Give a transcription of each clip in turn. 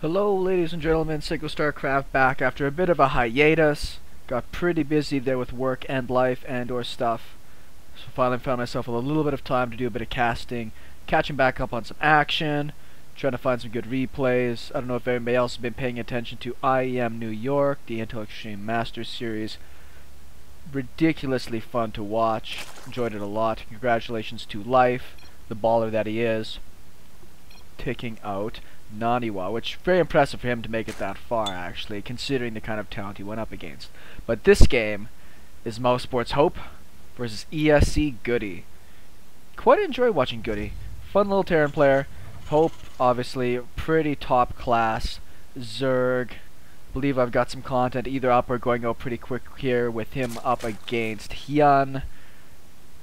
Hello ladies and gentlemen, SeKo Starcraft back after a bit of a hiatus. Got pretty busy there with work and life and or stuff. So finally found myself with a little bit of time to do a bit of casting, catching back up on some action, trying to find some good replays. I don't know if anybody else has been paying attention to IEM New York, the Intel Extreme Masters series. Ridiculously fun to watch. Enjoyed it a lot. Congratulations to Life, the baller that he is, taking out Naniwa, which very impressive for him to make it that far actually, considering the kind of talent he went up against. But this game is mousesports hOpe versus ESC Goody. Quite enjoy watching Goody. Fun little Terran player. hOpe, obviously, pretty top class. Zerg. Believe I've got some content either up or going out pretty quick here with him up against Hyun.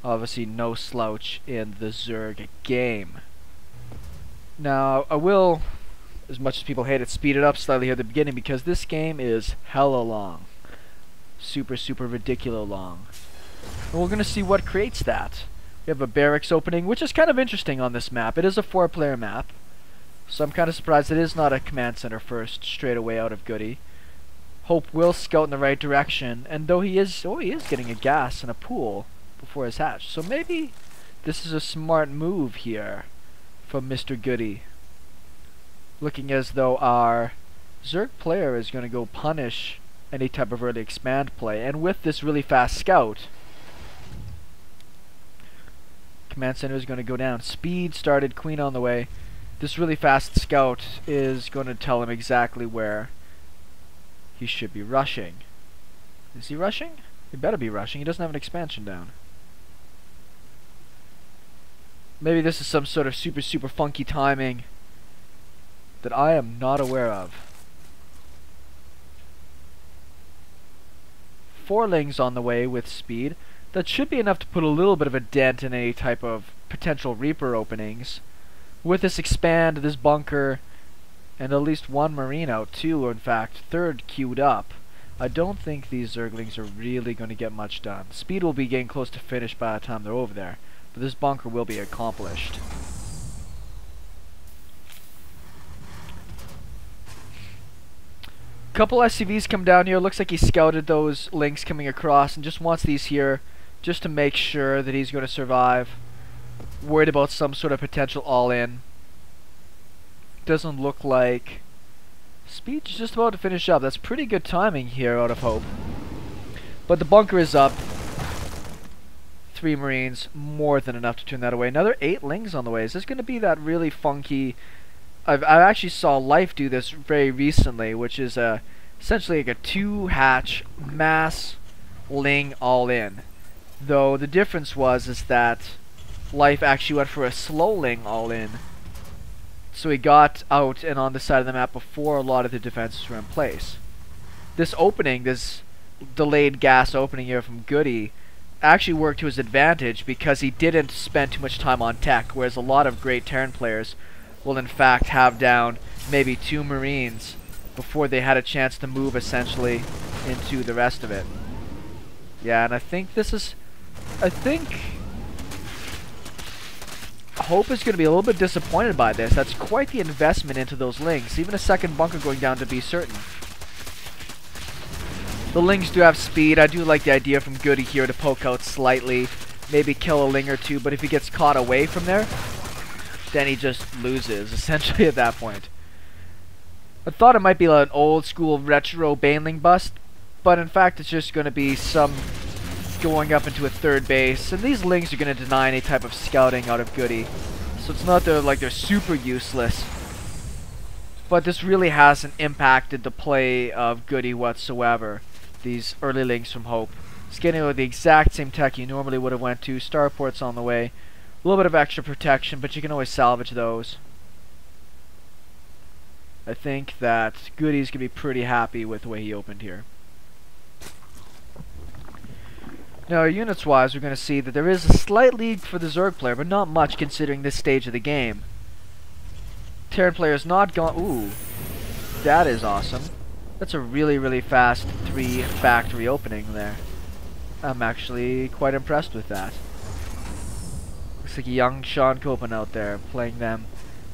Obviously no slouch in the Zerg game. Now, I will, as much as people hate it, speed it up slightly here at the beginning because this game is hella long. Super ridiculous long. And we're going to see what creates that. We have a barracks opening, which is kind of interesting on this map. It is a 4-player map, so I'm kind of surprised it is not a command center first, straight away out of Goody. hOpe will scout in the right direction, and though he is getting a gas and a pool before his hatch. So maybe this is a smart move here from Mr. Goody. Looking as though our Zerg player is going to go punish any type of early expand play. And with this really fast scout, command center is going to go down. Speed started, queen on the way. This really fast scout is going to tell him exactly where he should be rushing. Is he rushing? He better be rushing. He doesn't have an expansion down. Maybe this is some sort of super funky timing that I am not aware of. 4 lings on the way with speed. That should be enough to put a little bit of a dent in any type of potential Reaper openings. With this expand, this bunker, and at least 1 Marine out, 2 or in fact 3rd queued up, I don't think these Zerglings are really going to get much done. Speed will be getting close to finish by the time they're over there. But this bunker will be accomplished. Couple SCVs come down here. Looks like he scouted those links coming across and just wants these here just to make sure that he's going to survive. Worried about some sort of potential all-in. Doesn't look like Speed's just about to finish up. That's pretty good timing here out of hOpe. But the bunker is up. 3 Marines, more than enough to turn that away. Another 8 lings on the way. Is this going to be that really funky... I actually saw Life do this very recently, which is essentially like a 2-hatch mass ling all-in. Though the difference is that Life actually went for a slow ling all-in. So he got out and on the side of the map before a lot of the defenses were in place. This opening, this delayed gas opening here from Goody, actually worked to his advantage because he didn't spend too much time on tech, whereas a lot of great Terran players will in fact have down maybe 2 Marines before they had a chance to move essentially into the rest of it. Yeah, and I think hOpe is going to be a little bit disappointed by this. That's quite the investment into those lings. Even a 2nd bunker going down to be certain. The lings do have speed. I do like the idea from Goody here to poke out slightly, maybe kill a ling or 2, but if he gets caught away from there, then he just loses, essentially, at that point. I thought it might be like an old school retro Baneling bust, but in fact it's just going to be some going up into a 3rd base, and these lings are going to deny any type of scouting out of Goody. So it's not that they're super useless, but this really hasn't impacted the play of Goody whatsoever. These early links from hOpe. It's getting the exact same tech you normally would have went to. Starports on the way. A little bit of extra protection, but you can always salvage those. I think that Goody's going to be pretty happy with the way he opened here. Now, units-wise, we're going to see that there is a slight lead for the Zerg player, but not much considering this stage of the game. Terran player is not gone. Ooh, that is awesome. That's a really fast 3 factory opening there. I'm actually quite impressed with that. Looks like a young Sean Copen out there playing them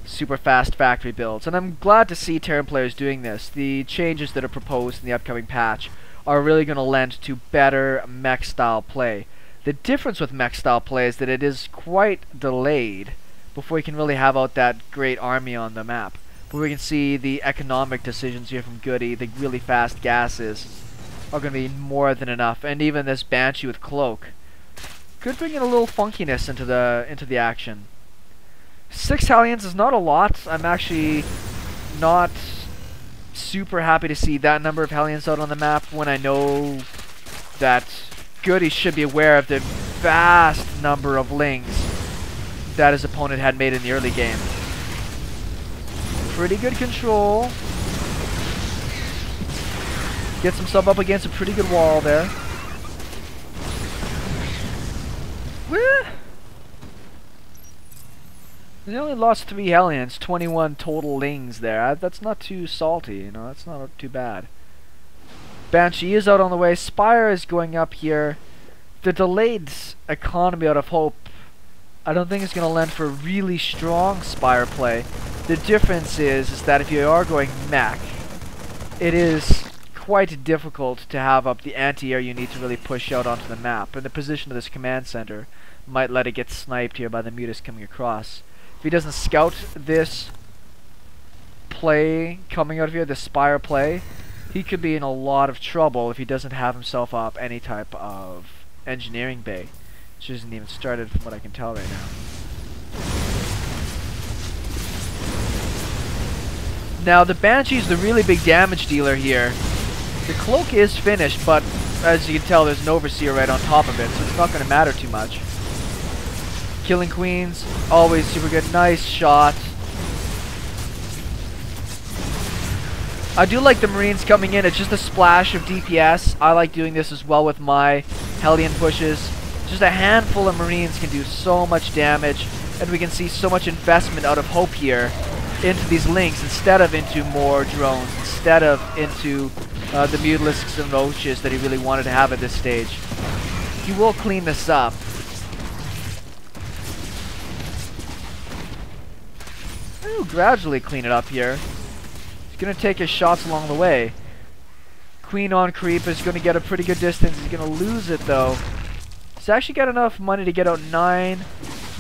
super fast factory builds. And I'm glad to see Terran players doing this. The changes that are proposed in the upcoming patch are really going to lend to better mech style play. The difference with mech style play is that it is quite delayed before you can really have out that great army on the map. But we can see the economic decisions here from Goody, the really fast gases, are going to be more than enough. And even this Banshee with Cloak could bring in a little funkiness into the action. 6 Hellions is not a lot. I'm actually not super happy to see that number of Hellions out on the map when I know that Goody should be aware of the vast number of lings that his opponent had made in the early game. Pretty good control. Gets himself up against a pretty good wall there. Woo! He only lost 3 Hellions, 21 total lings there. That's not too salty, you know, that's not too bad. Banshee is out on the way. Spire is going up here. The delayed economy out of Hope, I don't think it's going to lend for really strong Spire play. The difference is that if you are going Mech, it is quite difficult to have up the anti-air you need to really push out onto the map. And the position of this command center might let it get sniped here by the mutas coming across. If he doesn't scout this play coming out of here, the Spire play, he could be in a lot of trouble if he doesn't have himself up any type of engineering bay. Which isn't even started from what I can tell right now. Now the Banshee's the really big damage dealer here. The Cloak is finished, but as you can tell there's an Overseer right on top of it, so it's not going to matter too much. Killing Queens, always super good. Nice shot. I do like the Marines coming in. It's just a splash of DPS. I like doing this as well with my Hellion pushes. Just a handful of Marines can do so much damage, and we can see so much investment out of Hope here into these links instead of into more drones, instead of into the mutalisks and roaches that he really wanted to have at this stage. He will clean this up. He'll gradually clean it up here. He's going to take his shots along the way. Queen on creep is going to get a pretty good distance. He's going to lose it though. He's actually got enough money to get out 9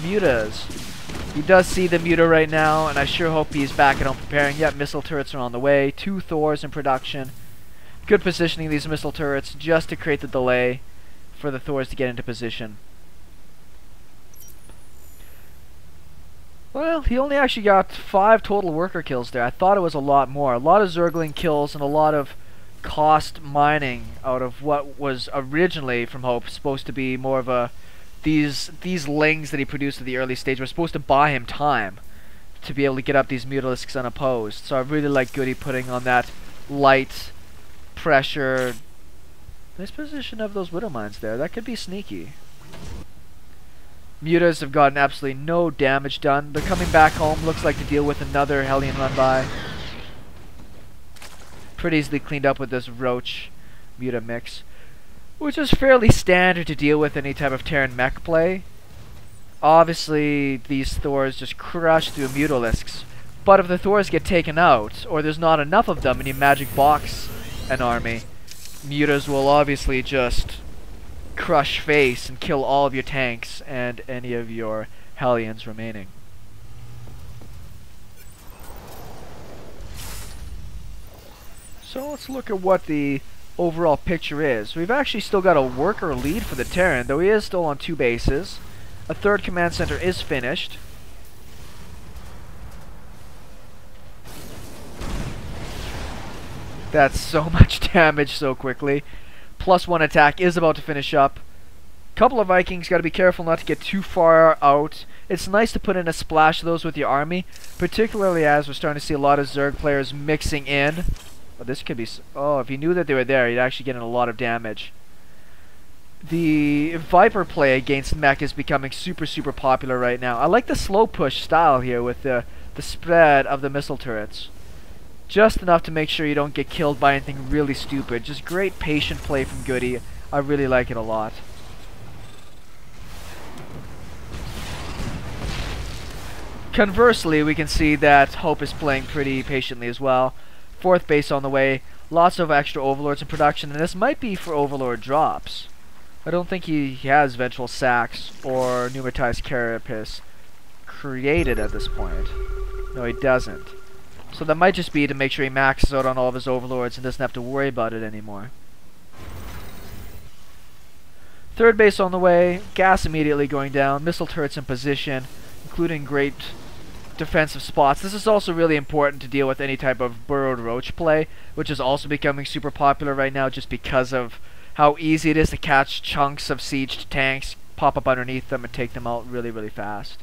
mutas. He does see the muta right now, and I sure hope he's back at home preparing. Yep, missile turrets are on the way. 2 Thors in production. Good positioning these missile turrets just to create the delay for the Thors to get into position. Well, he only actually got 5 total worker kills there. I thought it was a lot more. A lot of Zergling kills and a lot of cost mining out of what was originally from Hope supposed to be more of a these lings that he produced at the early stage were supposed to buy him time to be able to get up these mutalisks unopposed. So I really like Goody putting on that light pressure. Nice position of those widow mines there. That could be sneaky. Mutas have gotten absolutely no damage done. They're coming back home. Looks like to deal with another Hellion run by. Pretty easily cleaned up with this Roach Muta mix, which is fairly standard to deal with any type of Terran mech play. Obviously, these Thors just crush through Mutalisks, but if the Thors get taken out, or there's not enough of them and you magic box an army, Mutas will obviously just crush face and kill all of your tanks and any of your Hellions remaining. So let's look at what the overall picture is. We've actually still got a worker lead for the Terran, though he is still on 2 bases. A 3rd command center is finished. That's so much damage so quickly. +1 attack is about to finish up. Couple of Vikings, got to be careful not to get too far out. It's nice to put in a splash of those with your army, particularly as we're starting to see a lot of Zerg players mixing in. Oh, this could be... Oh, if he knew that they were there, he'd actually get in a lot of damage. The Viper play against Mech is becoming super popular right now. I like the slow push style here with the spread of the missile turrets. Just enough to make sure you don't get killed by anything really stupid. Just great patient play from Goody. I really like it a lot. Conversely, we can see that Hope is playing pretty patiently as well. 4th base on the way. Lots of extra overlords in production, and this might be for overlord drops. I don't think he has vengeful sacks or pneumatized carapace created at this point. No, he doesn't. So that might just be to make sure he maxes out on all of his overlords and doesn't have to worry about it anymore. 3rd base on the way. Gas immediately going down. Missile turrets in position, including great defensive spots. This is also really important to deal with any type of burrowed roach play, which is also becoming super popular right now just because of how easy it is to catch chunks of sieged tanks, pop up underneath them, and take them out really, really fast.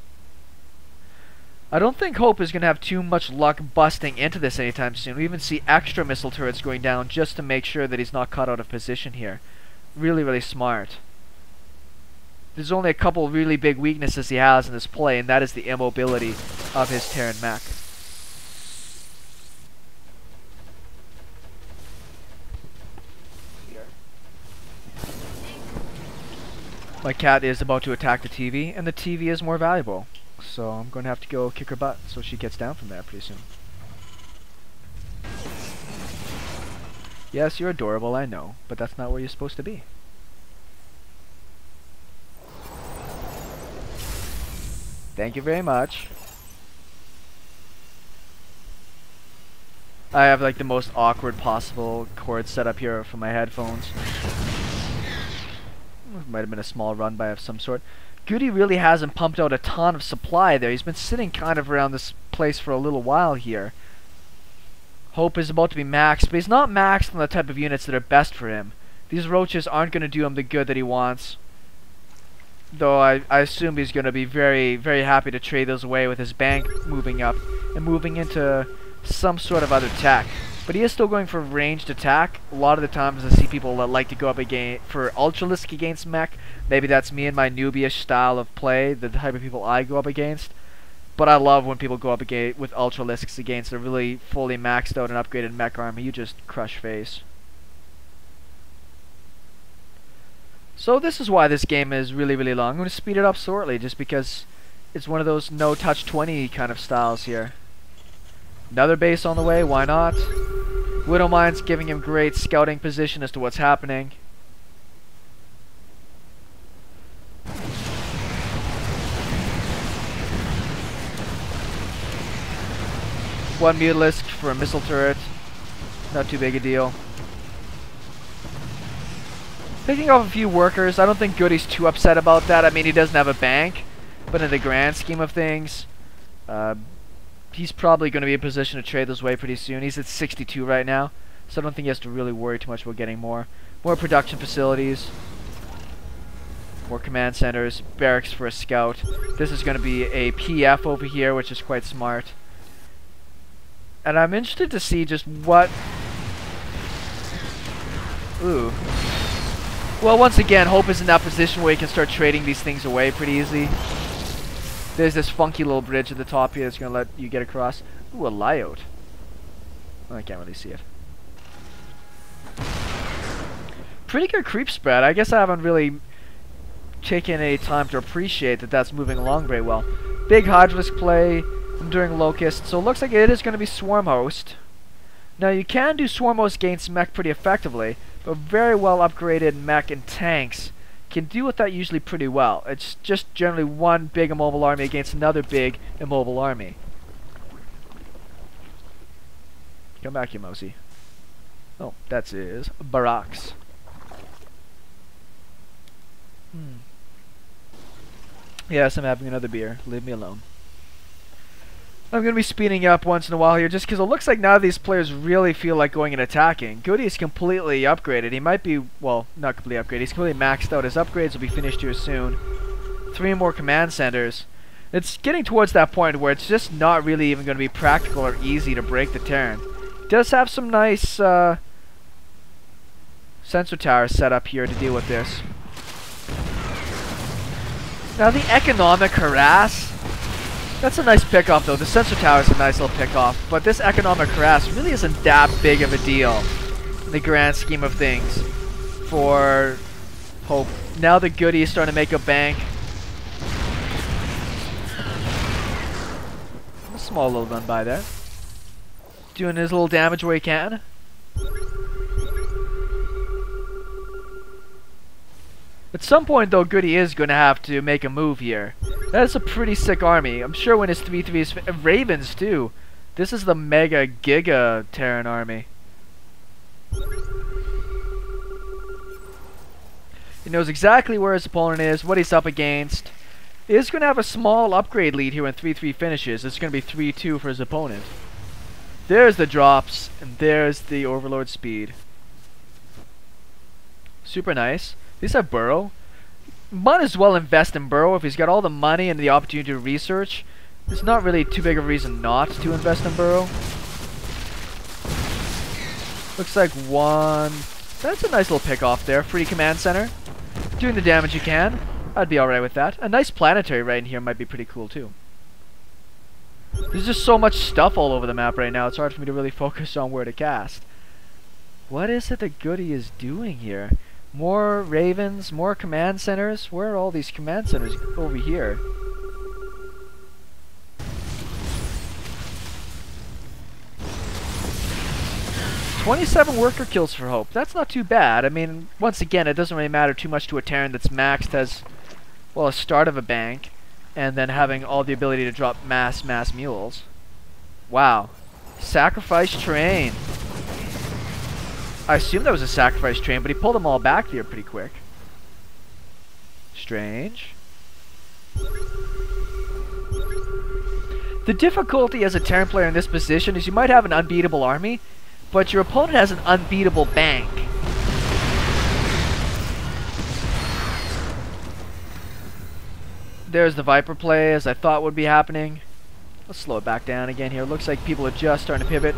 I don't think Hope is going to have too much luck busting into this anytime soon. We even see extra missile turrets going down just to make sure that he's not caught out of position here. Really, really smart. There's only a couple really big weaknesses he has in this play, and that is the immobility of his Terran mech. My cat is about to attack the TV, and the TV is more valuable. So I'm going to have to go kick her butt so she gets down from there pretty soon. Yes, you're adorable, I know, but that's not where you're supposed to be. Thank you very much. I have like the most awkward possible cord set up here for my headphones. Might have been a small run by of some sort. Goody really hasn't pumped out a ton of supply there. He's been sitting kind of around this place for a little while here. Hope is about to be maxed, but he's not maxed on the type of units that are best for him. These roaches aren't going to do him the good that he wants. Though I assume he's going to be very, very happy to trade those away with his bank moving up and moving into some sort of other tech. But he is still going for ranged attack. A lot of the times I see people that like to go up against for Ultralisk against Mech. Maybe that's me and my newbie-ish style of play, the type of people I go up against. But I love when people go up against with Ultralisks against a really fully maxed out and upgraded Mech army. You just crush face. So this is why this game is really, really long. I'm going to speed it up shortly just because it's one of those no-touch 20 kind of styles here. Another base on the way, why not? Widowmine's giving him great scouting position as to what's happening. One mutalisk for a missile turret. Not too big a deal. Picking off a few workers. I don't think Goody's too upset about that. I mean, he doesn't have a bank. But in the grand scheme of things, he's probably going to be in position to trade those away pretty soon. He's at 62 right now, so I don't think he has to really worry too much about getting more. More production facilities, more command centers, barracks for a scout. This is going to be a PF over here, which is quite smart. And I'm interested to see just what... Ooh. Well, once again, Hope is in that position where he can start trading these things away pretty easy. There's this funky little bridge at the top here that's going to let you get across. Ooh, a layout. Oh, I can't really see it. Pretty good creep spread. I guess I haven't really taken any time to appreciate that that's moving along very well. Big Hydralisk play during Locust, so it looks like it is going to be Swarm Host. Now, you can do Swarm Host against Mech pretty effectively, but very well upgraded Mech and tanks can deal with that usually pretty well. It's just generally one big immobile army against another big immobile army. Come back here, Mosey. Oh, that's his barracks. Yes, I'm having another beer. Leave me alone. I'm going to be speeding up once in a while here just because it looks like now these players really feel like going and attacking. Goody is completely upgraded. He might be, well, not completely upgraded. He's completely maxed out. His upgrades will be finished here soon. 3 more command centers. It's getting towards that point where it's just not really even going to be practical or easy to break the Terran. He does have some nice sensor towers set up here to deal with this. Now the economic harass, that's a nice pick-off though. The sensor tower is a nice little pick-off, but this economic harass really isn't that big of a deal in the grand scheme of things for Hope. Now the Goody is starting to make a bank. small little run by there. Doing his little damage where he can. At some point though, Goody is going to have to make a move here. That's a pretty sick army. I'm sure when his 3-3 is Ravens too. This is the mega giga Terran army. He knows exactly where his opponent is, what he's up against. He is going to have a small upgrade lead here when 3-3 finishes. It's going to be 3-2 for his opponent. There's the drops, and there's the Overlord speed. Super nice. These have Burrow. Might as well invest in Burrow if he's got all the money and the opportunity to research. It's not really too big of a reason not to invest in Burrow. Looks like one... That's a nice little pick off there. Free command center. Doing the damage you can. I'd be alright with that. A nice planetary right in here might be pretty cool too. There's just so much stuff all over the map right now. It's hard for me to really focus on where to cast. What is it that Goody is doing here? More ravens, more command centers. Where are all these command centers over here? "27 worker kills for Hope." That's not too bad. I mean, once again, it doesn't really matter too much to a Terran that's maxed as, well, a start of a bank, and then having all the ability to drop mass mules. Wow. Sacrifice train. I assume that was a sacrifice train, but he pulled them all back here pretty quick. Strange. The difficulty as a Terran player in this position is you might have an unbeatable army, but your opponent has an unbeatable bank. There's the Viper play, as I thought would be happening. Let's slow it back down again here. Looks like people are just starting to pivot.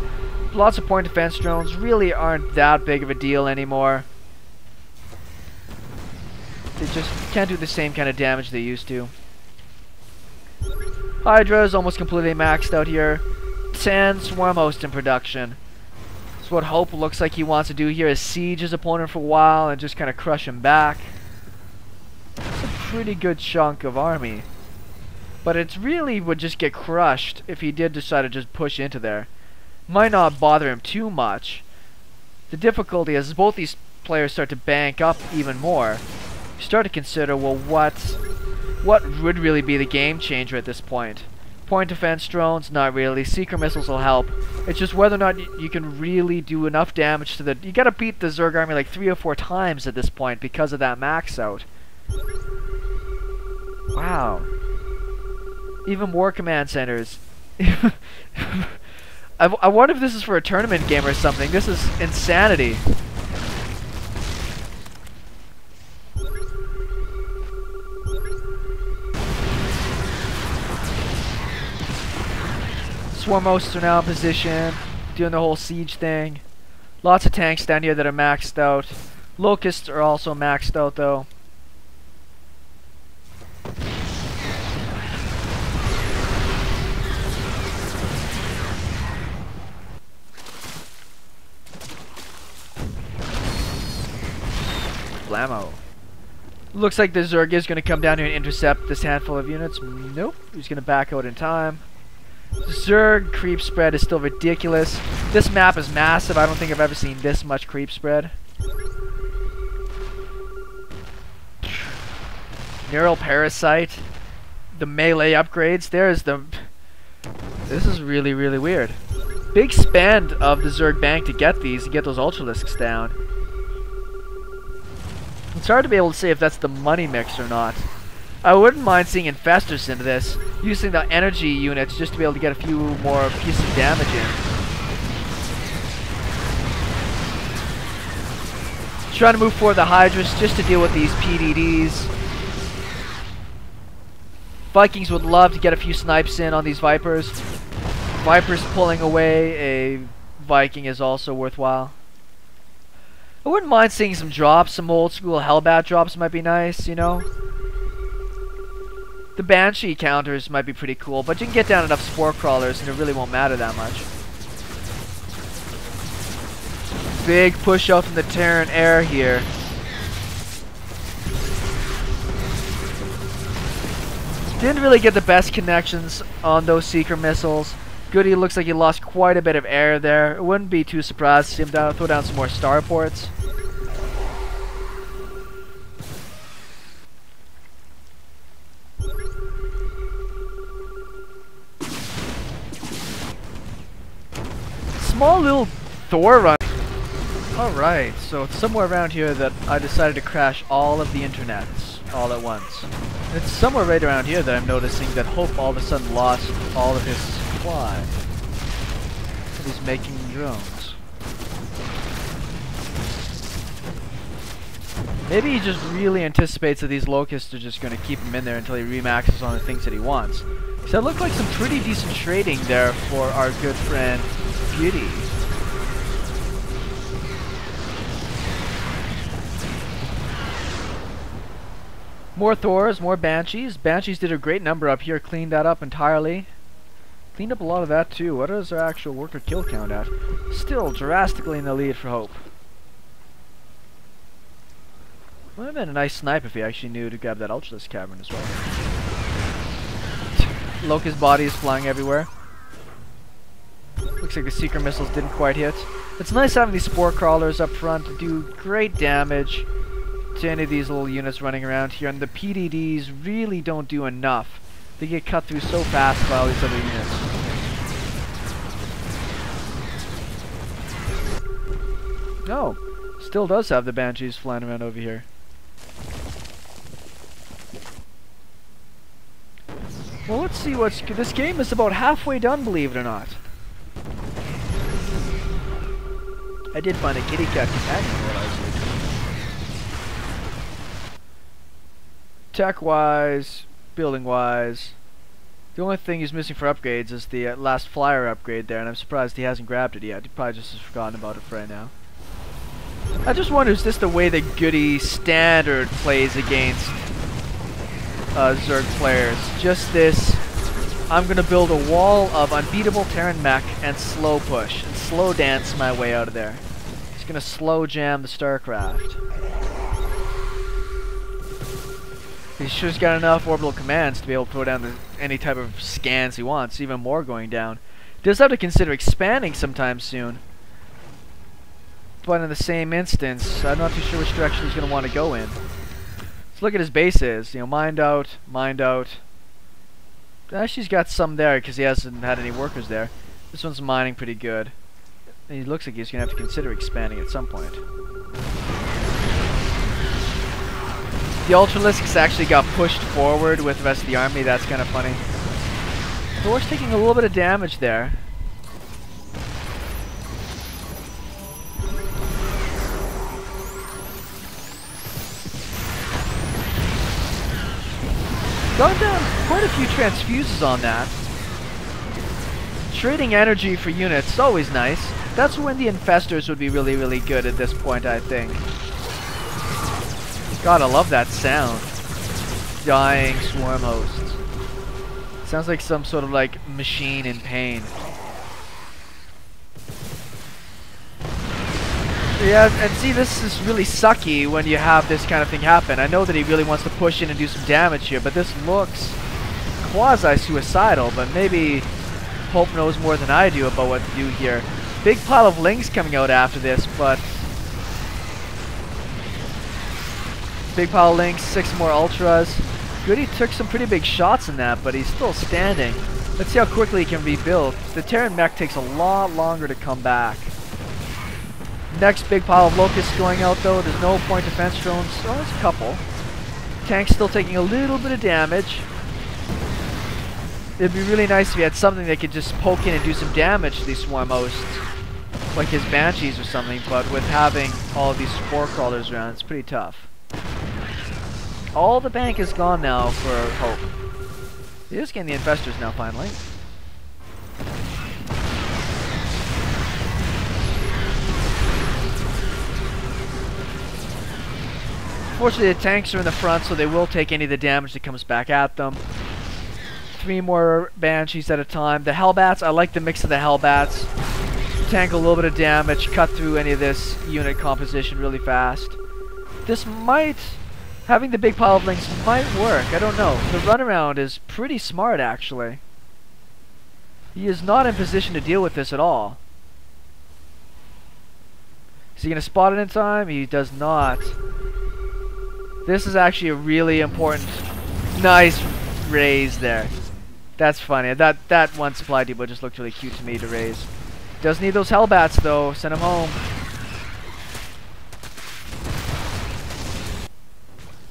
Lots of point defense drones really aren't that big of a deal anymore. They just can't do the same kind of damage they used to. Hydra is almost completely maxed out here. 10 swarm host in production. So what Hope looks like he wants to do here is siege his opponent for a while and just kind of crush him back. It's a pretty good chunk of army. But it really would just get crushed if he did decide to just push into there. Might not bother him too much. The difficulty is both these players start to bank up even more. You start to consider, well, what would really be the game changer at this point? Point defense drones? Not really. Seeker missiles will help. It's just whether or not you can really do enough damage to the... You gotta beat the Zerg army like 3 or 4 times at this point because of that max out. Wow. Even more command centers. I wonder if this is for a tournament game or something. This is insanity. Swarm hosts are now in position, doing the whole siege thing. Lots of tanks down here that are maxed out. Locusts are also maxed out though. Blammo. Looks like the Zerg is going to come down here and intercept this handful of units. Nope. He's going to back out in time. The Zerg creep spread is still ridiculous. This map is massive. I don't think I've ever seen this much creep spread. Neural Parasite. The melee upgrades. There's the... This is really, really weird. Big spend of the Zerg bank to get these, to get those Ultralisks down. It's hard to be able to say if that's the money mix or not. I wouldn't mind seeing Infestors into this, using the energy units just to be able to get a few more pieces of damage in. Trying to move forward the Hydras just to deal with these PDDs. Vikings would love to get a few snipes in on these Vipers. Vipers pulling away a Viking is also worthwhile. I wouldn't mind seeing some drops, some old school Hellbat drops might be nice, you know? The Banshee counters might be pretty cool, but you can get down enough Spore Crawlers and it really won't matter that much. Big push out from the Terran air here. Didn't really get the best connections on those Seeker missiles. Goody looks like he lost quite a bit of air there. It wouldn't be too surprised to see him throw down some more starports. Small little Thor run. Alright, so it's somewhere around here that I decided to crash all of the internets all at once. And it's somewhere right around here that I'm noticing that hOpe all of a sudden lost all of his supply. And he's making drones. Maybe he just really anticipates that these locusts are just going to keep him in there until he remaxes on the things that he wants. So that looked like some pretty decent trading there for our good friend Goody. More Thors, more Banshees. Banshees did a great number up here, cleaned that up entirely. Cleaned up a lot of that too. What is our actual worker kill count at? Still drastically in the lead for hOpe. Would have been a nice snipe if he actually knew to grab that Ultralisk Cavern as well. Locust body is flying everywhere. Looks like the Seeker missiles didn't quite hit. It's nice having these Spore Crawlers up front to do great damage to any of these little units running around here, and the PDDs really don't do enough. They get cut through so fast by all these other units. No, still does have the Banshees flying around over here. Well, let's see what's... This game is about halfway done, believe it or not. I did find a kitty cat companion while I was looking. Tech-wise, building-wise, the only thing he's missing for upgrades is the last flyer upgrade there, and I'm surprised he hasn't grabbed it yet. He probably just has forgotten about it for right now. I just wonder, is this the way that Goody standard plays against Zerg players? Just this, I'm gonna build a wall of unbeatable Terran Mech and slow push, and slow dance my way out of there. He's gonna slow jam the Starcraft. He's just got enough orbital commands to be able to throw down any type of scans he wants, even more going down. He does have to consider expanding sometime soon. But in the same instance, I'm not too sure which direction he's going to want to go in. Let's look at his bases. You know, mined out, mined out. Actually, he's got some there because he hasn't had any workers there. This one's mining pretty good. And he looks like he's going to have to consider expanding at some point. The Ultralisks actually got pushed forward with the rest of the army. That's kind of funny. Thor's taking a little bit of damage there. Gone down quite a few transfuses on that. Trading energy for units is always nice. That's when the infestors would be really, really good at this point, I think. God, I love that sound. Dying swarm hosts. Sounds like some sort of like machine in pain. Yeah, and see, this is really sucky when you have this kind of thing happen. I know that he really wants to push in and do some damage here, but this looks quasi-suicidal, but maybe hOpe knows more than I do about what to do here. Big pile of Lings coming out after this, but... Big pile of Lings, 6 more Ultras. Goody took some pretty big shots in that, but he's still standing. Let's see how quickly he can rebuild. The Terran Mech takes a lot longer to come back. Next big pile of Locusts going out though. There's no point defense drones. Oh, there's a couple. Tank's still taking a little bit of damage. It'd be really nice if he had something that could just poke in and do some damage to these swarm hosts. Like his Banshees or something, but with having all of these Spore Crawlers around, it's pretty tough. All the bank is gone now for hOpe. He is getting the infestors now finally. Fortunately, the tanks are in the front, so they will take any of the damage that comes back at them. 3 more Banshees at a time. The Hellbats, I like the mix of the Hellbats. Tank a little bit of damage, cut through any of this unit composition really fast. This might... Having the big pile of Lings might work, I don't know. The runaround is pretty smart, actually. He is not in position to deal with this at all. Is he going to spot it in time? He does not. This is actually a really important... Nice raise there. That's funny. That one supply depot just looked really cute to me to raise. Does need those hellbats though. Send him home.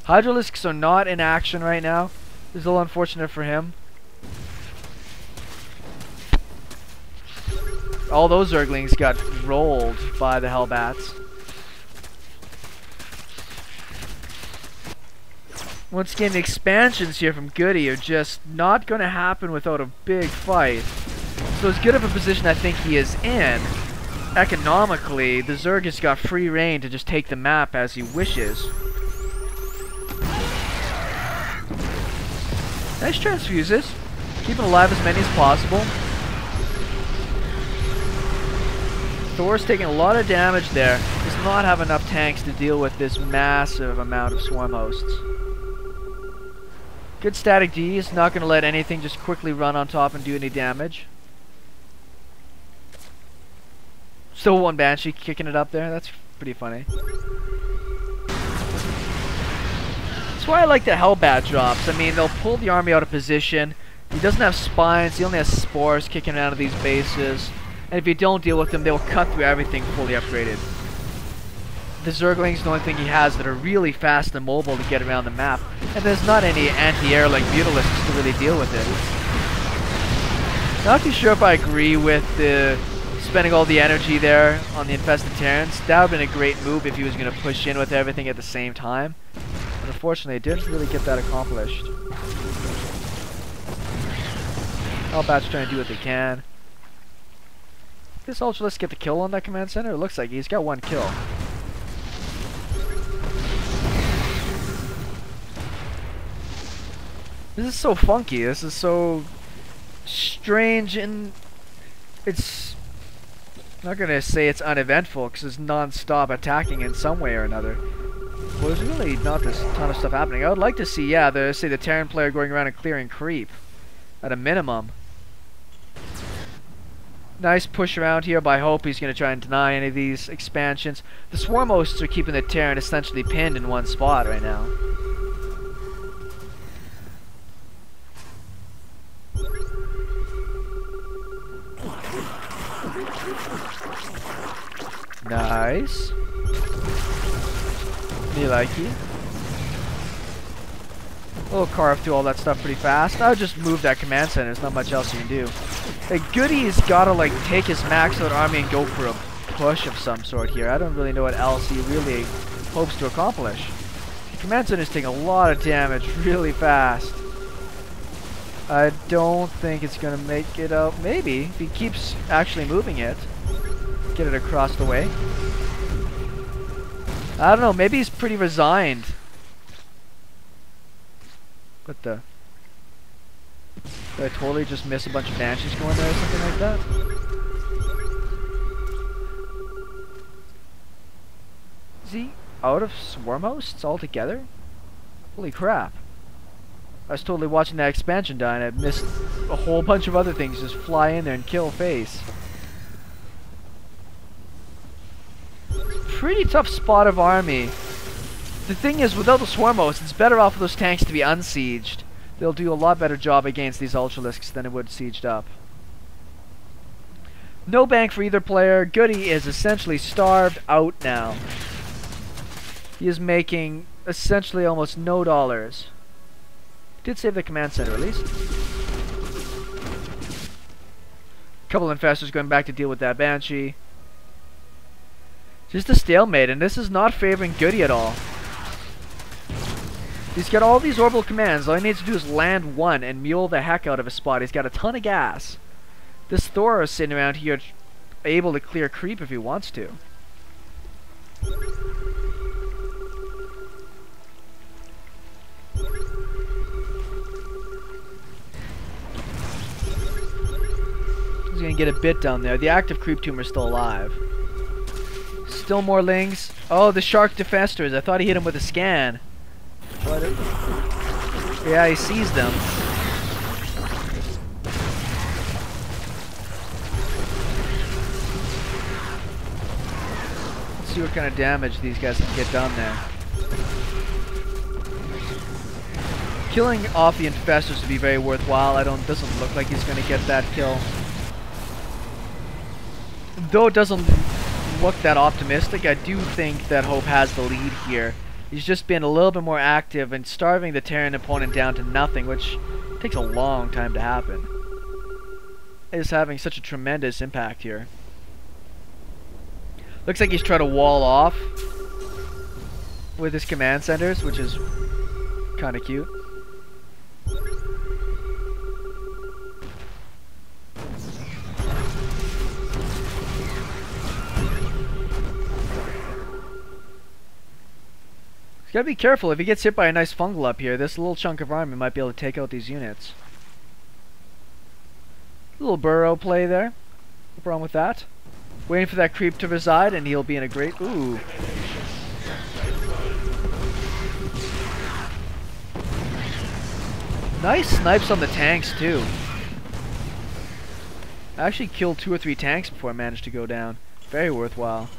Hydralisks are not in action right now. This is a little unfortunate for him. All those zerglings got rolled by the hellbats. Once again, the expansions here from Goody are just not going to happen without a big fight. So as good of a position I think he is in, economically, the Zerg has got free reign to just take the map as he wishes. Nice transfuses. Keeping alive as many as possible. Thor's taking a lot of damage there. Does not have enough tanks to deal with this massive amount of swarm hosts. Good static D is not going to let anything just quickly run on top and do any damage. Still one Banshee kicking it up there. That's pretty funny. That's why I like the Hellbat drops. I mean, they'll pull the army out of position. He doesn't have spines. He only has spores kicking out of these bases. And if you don't deal with them, they'll cut through everything fully upgraded. The Zerglings, the only thing he has that are really fast and mobile to get around the map. And there's not any anti-air like Mutalisks to really deal with it. Not too sure if I agree with the spending all the energy there on the infested Terrans. That would have been a great move if he was going to push in with everything at the same time. But unfortunately, it didn't really get that accomplished. Hellbat's trying to do what they can. This Ultralisk get the kill on that command center? It looks like he's got one kill. This is so funky. This is so strange, and it's... I'm not gonna say it's uneventful because it's non-stop attacking in some way or another. Well, there's really not this ton of stuff happening. I would like to see, yeah, the Terran player going around and clearing creep at a minimum. Nice push around here by hOpe. He's going to try and deny any of these expansions. The swarm hosts are keeping the Terran essentially pinned in one spot right now. Nice. Me likey. We'll carve through all that stuff pretty fast. I'll just move that command center. There's not much else you can do. Goody's gotta like take his max out army and go for a push of some sort here. I don't really know what else he really hopes to accomplish. The command center's taking a lot of damage really fast. I don't think it's gonna make it out. Maybe if he keeps actually moving it, get it across the way. I don't know. Maybe he's pretty resigned. What the? Did I totally just miss a bunch of Banshees going there or something like that? Is he out of swarm hosts altogether? Holy crap. I was totally watching that expansion die and I missed a whole bunch of other things just fly in there and kill face. Pretty tough spot of army. The thing is, without the swarm hosts, it's better off for those tanks to be unsieged. They'll do a lot better job against these Ultralisks than it would sieged up. No bank for either player. Goody is essentially starved out now. He is making essentially almost no dollars. Did save the command center at least. Couple infestors going back to deal with that Banshee. Just a stalemate, and this is not favoring Goody at all. He's got all these orbital commands. All he needs to do is land one and mule the heck out of a spot. He's got a ton of gas. This Thor is sitting around here able to clear creep if he wants to. He's gonna get a bit down there. The active creep tumor is still alive. Still more lings. Oh, the shark defestors. I thought he hit him with a scan. What? Yeah, he sees them. Let's see what kind of damage these guys can get done there. Killing off the infestors would be very worthwhile. Doesn't look like he's gonna get that kill. Though it doesn't look that optimistic, I do think that hOpe has the lead here. He's just been a little bit more active and starving the Terran opponent down to nothing, which takes a long time to happen. Is having such a tremendous impact here. Looks like he's trying to wall off with his command centers, which is kind of cute. He's gotta be careful. If he gets hit by a nice fungal up here, this little chunk of army might be able to take out these units. Little burrow play there. What's wrong with that? Waiting for that creep to reside, and he'll be in a great... Ooh. Nice snipes on the tanks, too. I actually killed 2 or 3 tanks before I managed to go down. Very worthwhile.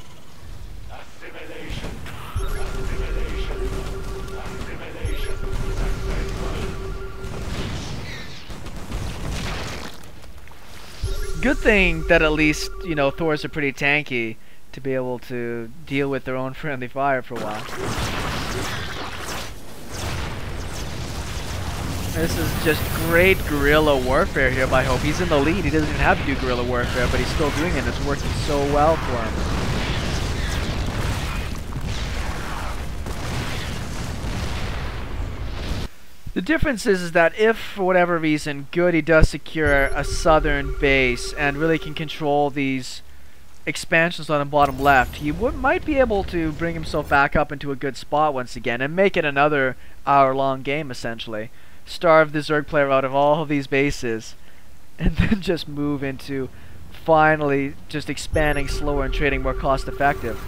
Good thing that at least, you know, Thors are pretty tanky to be able to deal with their own friendly fire for a while. This is just great guerrilla warfare here by hOpe. He's in the lead. He doesn't even have to do guerrilla warfare, but he's still doing it. It's working so well for him. The difference is that if, for whatever reason, Goody does secure a southern base and really can control these expansions on the bottom left, he might be able to bring himself back up into a good spot once again and make it another hour-long game, essentially. Starve the Zerg player out of all of these bases, and then just move into finally just expanding slower and trading more cost-effective.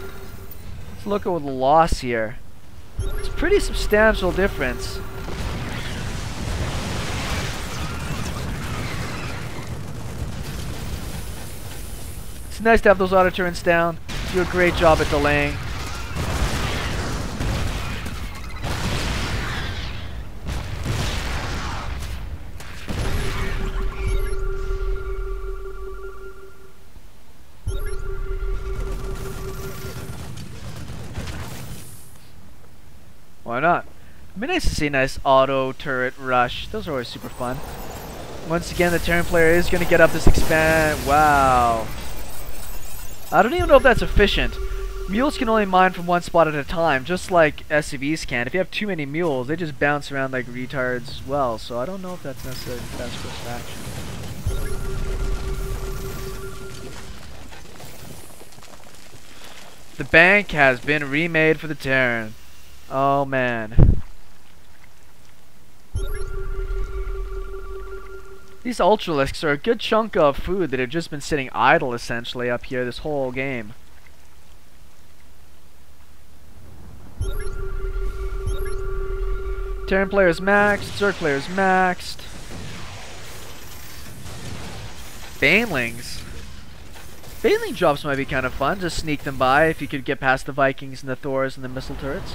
Let's look at the loss here. It's a pretty substantial difference. It's nice to have those auto turrets down. Do a great job at delaying. Why not? It'd be nice to see a nice auto turret rush. Those are always super fun. Once again, the Terran player is going to get up this expand. Wow. I don't even know if that's efficient. Mules can only mine from one spot at a time, just like SCVs can. If you have too many mules, they just bounce around like retards as well. So I don't know if that's necessarily the best course of action. The bank has been remade for the Terran. Oh man. These Ultralisks are a good chunk of food that have just been sitting idle essentially up here this whole game. Terran players maxed, Zerg players maxed. Banelings. Baneling drops might be kind of fun, just sneak them by if you could get past the Vikings and the Thors and the missile turrets.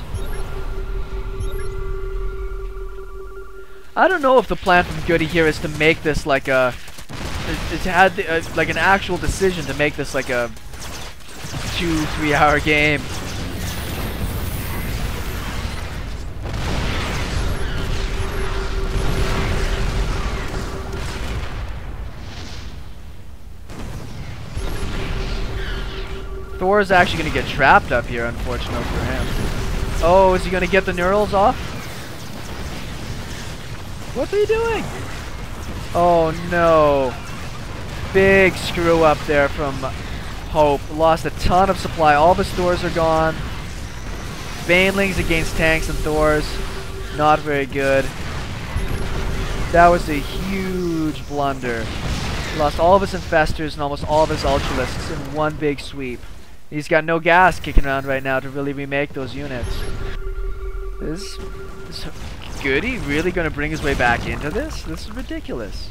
I don't know if the plan from Goody here is to make this like a... It's had like an actual decision to make this like a 2-3 hour game. Thor is actually going to get trapped up here, unfortunately for him. Oh, is he going to get the neurals off? What's he doing? Oh no. Big screw up there from hOpe. Lost a ton of supply. All of his Thors are gone. Banelings against tanks and Thors. Not very good. That was a huge blunder. He lost all of his infestors and almost all of his ultralisks in one big sweep. He's got no gas kicking around right now to really remake those units. Is Goody really going to bring his way back into this? This is ridiculous.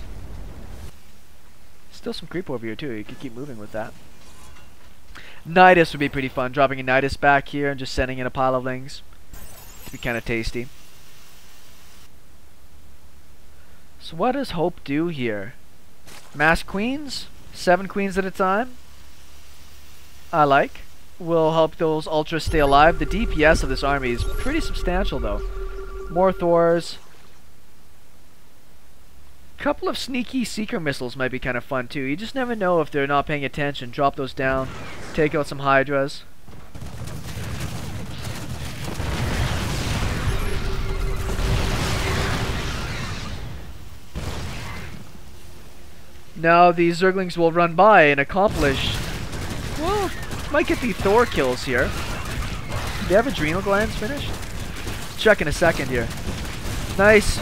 Still some creep over here too. You can keep moving with that. Nidus would be pretty fun, dropping a Nidus back here and just sending in a pile of lings. It'd be kind of tasty. So what does Hope do here? Mass queens? 7 queens at a time? I like. Will help those ultras stay alive. The DPS of this army is pretty substantial though. More Thors. Couple of sneaky seeker missiles might be kind of fun too. You just never know if they're not paying attention. Drop those down. Take out some hydras. Now the zerglings will run by and accomplish, well, might get the Thor kills here. Do they have adrenal glands finished? Check in a second here. Nice,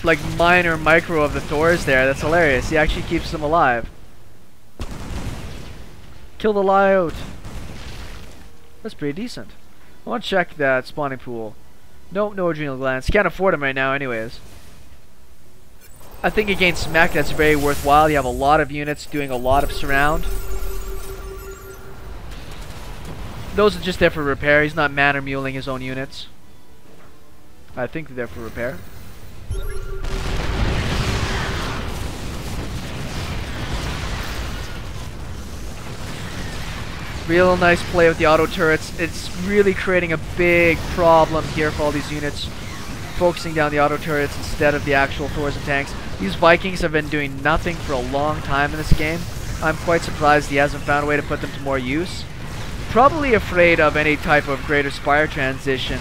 like, minor micro of the Thors there. That's hilarious. He actually keeps them alive. Kill the Lyot. That's pretty decent. I want to check that spawning pool. Nope, no adrenal glands. Can't afford them right now anyways. I think against Mech that's very worthwhile. You have a lot of units doing a lot of surround. Those are just there for repair. He's not man or muling his own units. I think they're there for repair. Real nice play with the auto turrets. It's really creating a big problem here for all these units. Focusing down the auto turrets instead of the actual Thors and tanks. These Vikings have been doing nothing for a long time in this game. I'm quite surprised he hasn't found a way to put them to more use. Probably afraid of any type of greater Spire transition.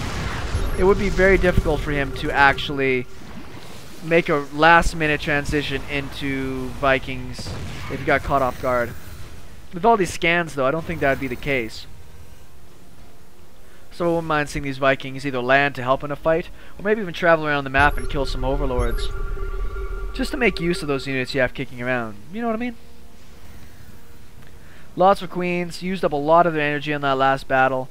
It would be very difficult for him to actually make a last minute transition into Vikings if he got caught off guard. With all these scans though, I don't think that would be the case. So I wouldn't mind seeing these Vikings either land to help in a fight, or maybe even travel around the map and kill some overlords. Just to make use of those units you have kicking around. You know what I mean? Lots of queens, used up a lot of their energy in that last battle.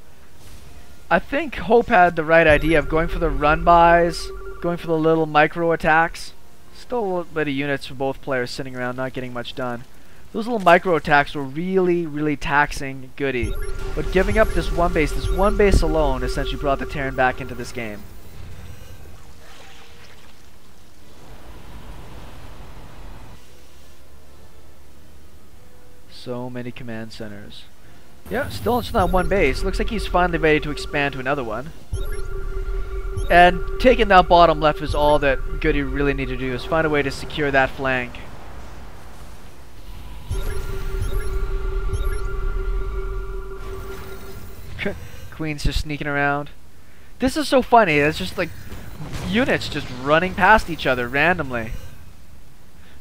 I think Hope had the right idea of going for the run-bys, going for the little micro attacks. Still a little bit of units for both players sitting around not getting much done. Those little micro attacks were really, really taxing Goody. But giving up this one base alone essentially brought the Terran back into this game. So many command centers. Yeah, still it's not one base. Looks like he's finally ready to expand to another one. And taking that bottom left is all that Goody really needed to do, is find a way to secure that flank. Queen's just sneaking around. This is so funny. It's just like units just running past each other randomly.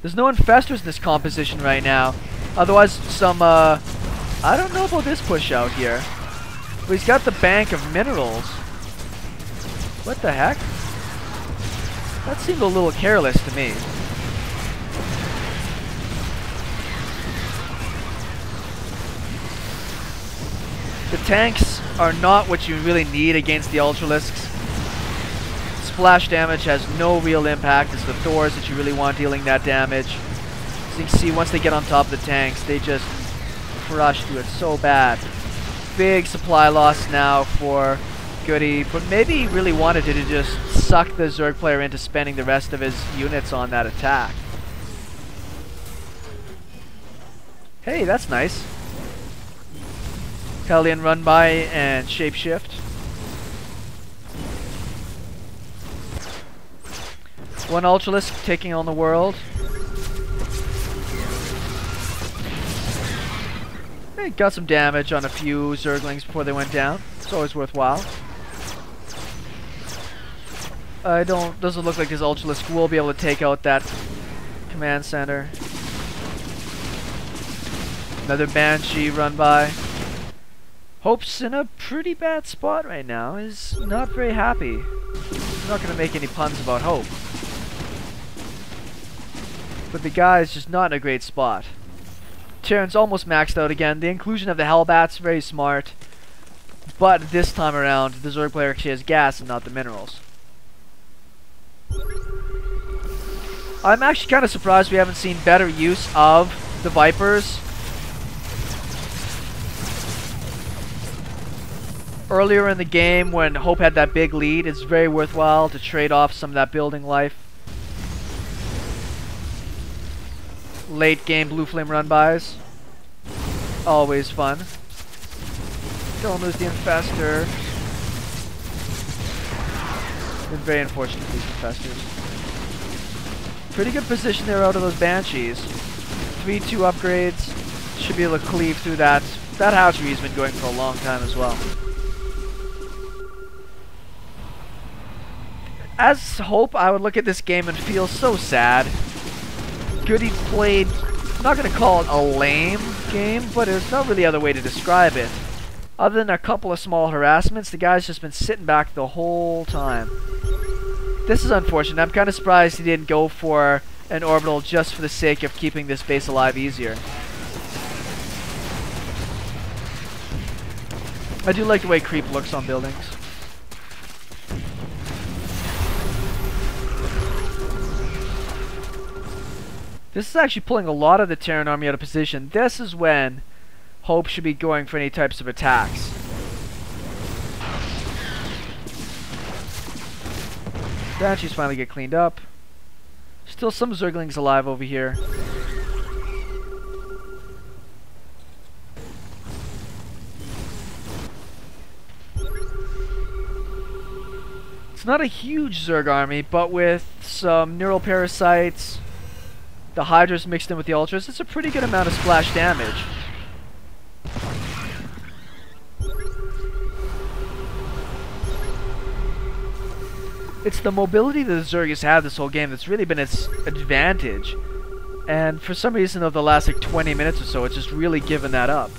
There's no infestors in this composition right now. Otherwise, some, I don't know about this push out here. But he's got the bank of minerals. What the heck? That seemed a little careless to me. The tanks are not what you really need against the Ultralisks. Splash damage has no real impact. It's the Thors that you really want dealing that damage. As you can see, once they get on top of the tanks, they just crush through it so bad. Big supply loss now for Goody, but maybe he really wanted to just suck the Zerg player into spending the rest of his units on that attack. Hey, that's nice. Hellion run by and shapeshift. One Ultralisk taking on the world. Hey, got some damage on a few Zerglings before they went down. It's always worthwhile. Doesn't look like his Ultralisk will be able to take out that command center. Another Banshee run by. Hope's in a pretty bad spot right now. He's not very happy. I'm not going to make any puns about Hope. But the guy's just not in a great spot. Terran's almost maxed out again. The inclusion of the Hellbats, very smart. But this time around, the Zerg player actually has gas and not the minerals. I'm actually kind of surprised we haven't seen better use of the Vipers. Earlier in the game, when Hope had that big lead, it's very worthwhile to trade off some of that building life. Late game blue flame run bys. Always fun. Don't lose the infestor. Been very unfortunate with these infestors. Pretty good position there out of those banshees. 3-2 upgrades. Should be able to cleave through that. That hatchery's been going for a long time as well. As Hope, I would look at this game and feel so sad. Goody played, I'm not going to call it a lame game, but there's no really other way to describe it. Other than a couple of small harassments, the guy's just been sitting back the whole time. This is unfortunate. I'm kind of surprised he didn't go for an orbital just for the sake of keeping this base alive easier. I do like the way creep looks on buildings. This is actually pulling a lot of the Terran army out of position. This is when Hope should be going for any types of attacks. Banshees finally get cleaned up. Still some Zerglings alive over here. It's not a huge Zerg army, but with some neural parasites, the Hydras mixed in with the Ultras, it's a pretty good amount of splash damage. It's the mobility that the Zerg has had this whole game that's really been its advantage. And for some reason over the last like 20 minutes or so, it's just really given that up.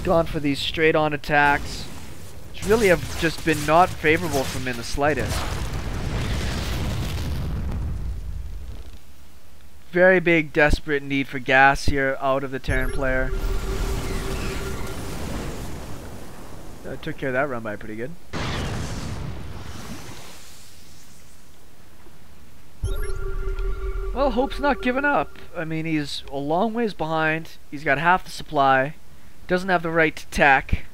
Gone for these straight on attacks, which really have just been not favorable for him in the slightest. Very big desperate need for gas here out of the Terran player. I took care of that run by pretty good. Well, Hope's not giving up. I mean, he's a long ways behind. He's got half the supply. Doesn't have the right tech.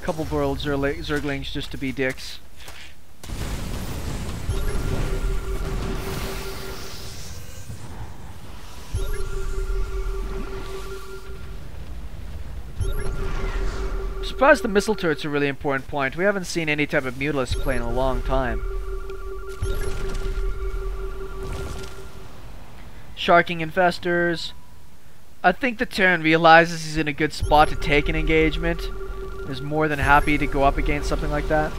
Couple world Zerglings just to be dicks. Surprised the missile turret's a really important point. We haven't seen any type of mutas play in a long time. Sharking infestors. I think the Terran realizes he's in a good spot to take an engagement. Is more than happy to go up against something like that.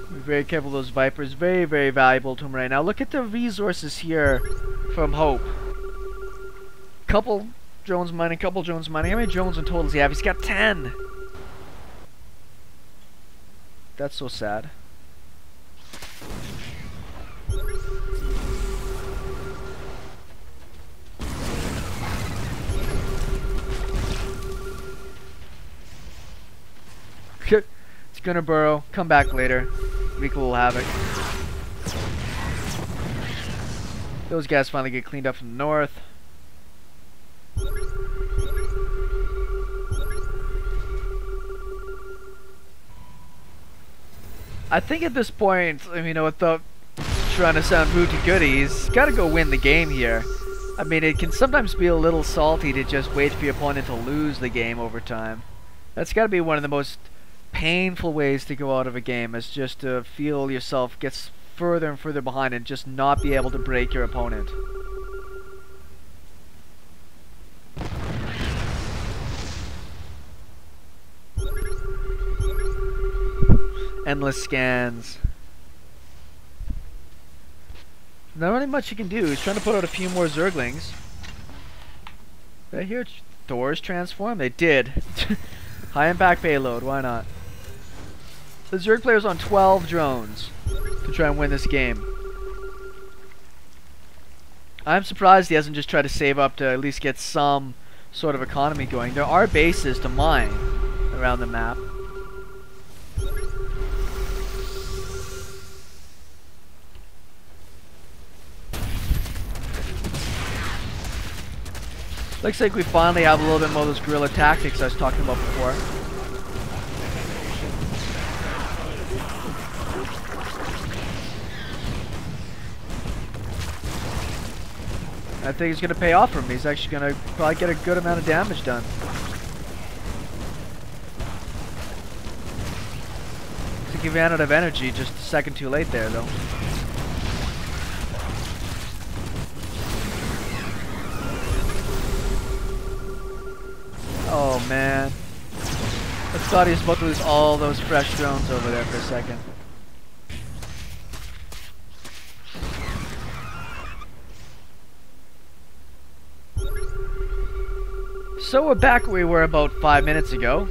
Be very careful of those Vipers. Very, very valuable to him right now. Look at the resources here from Hope. Couple drones mining, couple drones mining. How many drones in total does he have? He's got 10. That's so sad. It's gonna burrow. Come back later. Wreak a little havoc. Those guys finally get cleaned up from the north. I think at this point, I mean, without trying to sound rude to Goody, he's got to go win the game here. I mean, it can sometimes be a little salty to just wait for your opponent to lose the game over time. That's got to be one of the most painful ways to go out of a game, is just to feel yourself gets further and further behind and just not be able to break your opponent. Endless scans. Not really much you can do. He's trying to put out a few more Zerglings. Did I hear Thor's transform? They did. High impact payload, why not? The Zerg player's on 12 drones to try and win this game. I'm surprised he hasn't just tried to save up to at least get some sort of economy going. There are bases to mine around the map. Looks like we finally have a little bit more of those guerrilla tactics I was talking about before. I think it's going to pay off for him. He's actually going to probably get a good amount of damage done. I think he ran out of energy just a second too late there, though. Oh man. I thought he was about to lose all those fresh drones over there for a second. So we're back where we were about 5 minutes ago.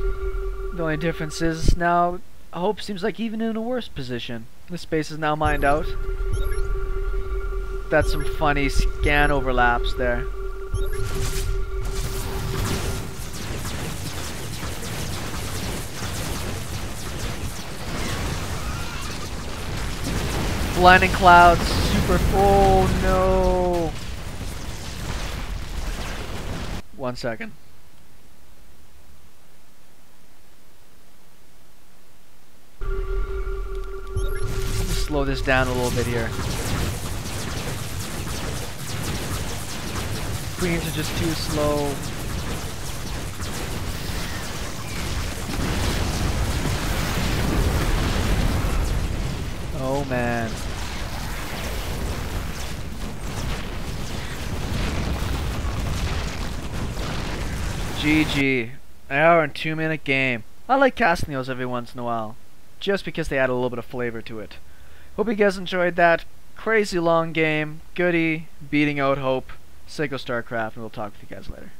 The only difference is now hOpe seems like even in a worse position. The space is now mined out. That's some funny scan overlaps there. Blinding clouds, super. Oh no! 1 second. Slow this down a little bit here. Queens are just too slow. Oh man. GG. An hour and 2-minute game. I like casting those every once in a while, just because they add a little bit of flavor to it. Hope you guys enjoyed that crazy long game. Goody beating out hOpe. SeKo Starcraft, and we'll talk with you guys later.